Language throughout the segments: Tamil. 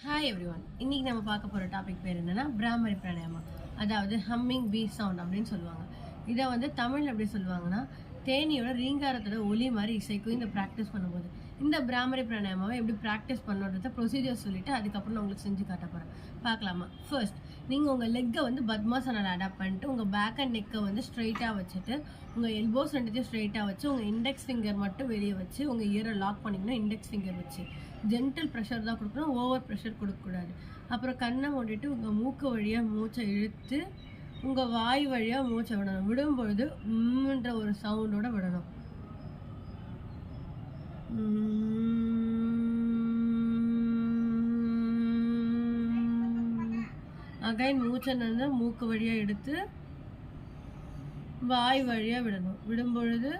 Hi everyone. இன்னைக்கு நம்ம பார்க்க போகிற டாபிக் பேர் என்னன்னா பிராமரி பிராணாயாமா, அதாவது ஹம்மிங் பீ சவுண்ட் அப்படின்னு சொல்லுவாங்க. இதை வந்து தமிழ் எப்படி சொல்லுவாங்கன்னா தேனியோட ரீங்காரத்தோட ஒலி மாதிரி இசைக்கும் இந்த ப்ராக்டிஸ் பண்ணும்போது. இந்த பிராமரி பிராணாயாமாவை எப்படி ப்ராக்டிஸ் பண்ணுறத ப்ரொசீஜர் சொல்லிட்டு அதுக்கப்புறம் நான் உங்களுக்கு செஞ்சு காட்ட போகிறேன். பார்க்கலாமா? ஃபர்ஸ்ட் நீங்கள் உங்கள் லெக்கை வந்து பத்மாசனால அடாப்ட் பண்ணிட்டு உங்கள் பேக் அண்ட் நெக்கை வந்து ஸ்ட்ரைட்டாக வச்சுட்டு உங்கள் எல்போஸ் ரெண்டுத்தையும் ஸ்ட்ரைட்டாக வச்சு உங்கள் இண்டெக்ஸ் ஃபிங்கர் மட்டும் வெளியே வச்சு உங்கள் இயரை லாக் பண்ணிக்கணும். இண்டெக்ஸ் ஃபிங்கர் வச்சு ஜென்டில் ப்ரெஷர் தான் கொடுக்கணும், ஓவர் ப்ரெஷர் கொடுக்கக்கூடாது. அப்புறம் கண்ணை மூடிட்டு உங்கள் மூக்கு வழியாக மூச்சை இழுத்து உங்கள் வாய் வழியாக மூச்சை விடணும். விடும்பொழுது ன்ற ஒரு சவுண்டோட விடணும். அகைன் மூச்சை வந்து மூக்கு வழியாக எடுத்து வாய் வழியாக விடணும். விடும்பொழுது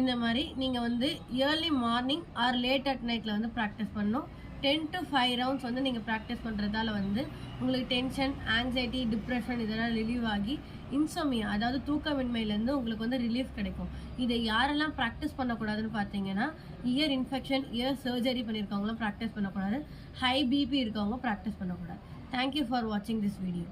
இந்த மாதிரி நீங்கள் வந்து early morning or late at நைட்டில் வந்து ப்ராக்டிஸ் பண்ணணும். 10 to 5 ரவுண்ட்ஸ் வந்து நீங்கள் ப்ராக்டிஸ் பண்ணுறதால வந்து உங்களுக்கு டென்ஷன், ஆங்ஸைட்டி, டிப்ரெஷன் இதெல்லாம் ரிலீவ் ஆகி இன்சோமியா, அதாவது தூக்கமின்மையிலேருந்து உங்களுக்கு வந்து ரிலீஃப் கிடைக்கும். இதை யாரெல்லாம் ப்ராக்டிஸ் பண்ணக்கூடாதுன்னு பார்த்தீங்கன்னா இயர் இன்ஃபெக்ஷன், இயர் சர்ஜரி பண்ணியிருக்கவங்களும் ப்ராக்டிஸ் பண்ணக்கூடாது. ஹை பிபி இருக்கவங்க ப்ராக்டிஸ் பண்ணக்கூடாது. தேங்க்யூ ஃபார் வாட்சிங் திஸ் வீடியோ.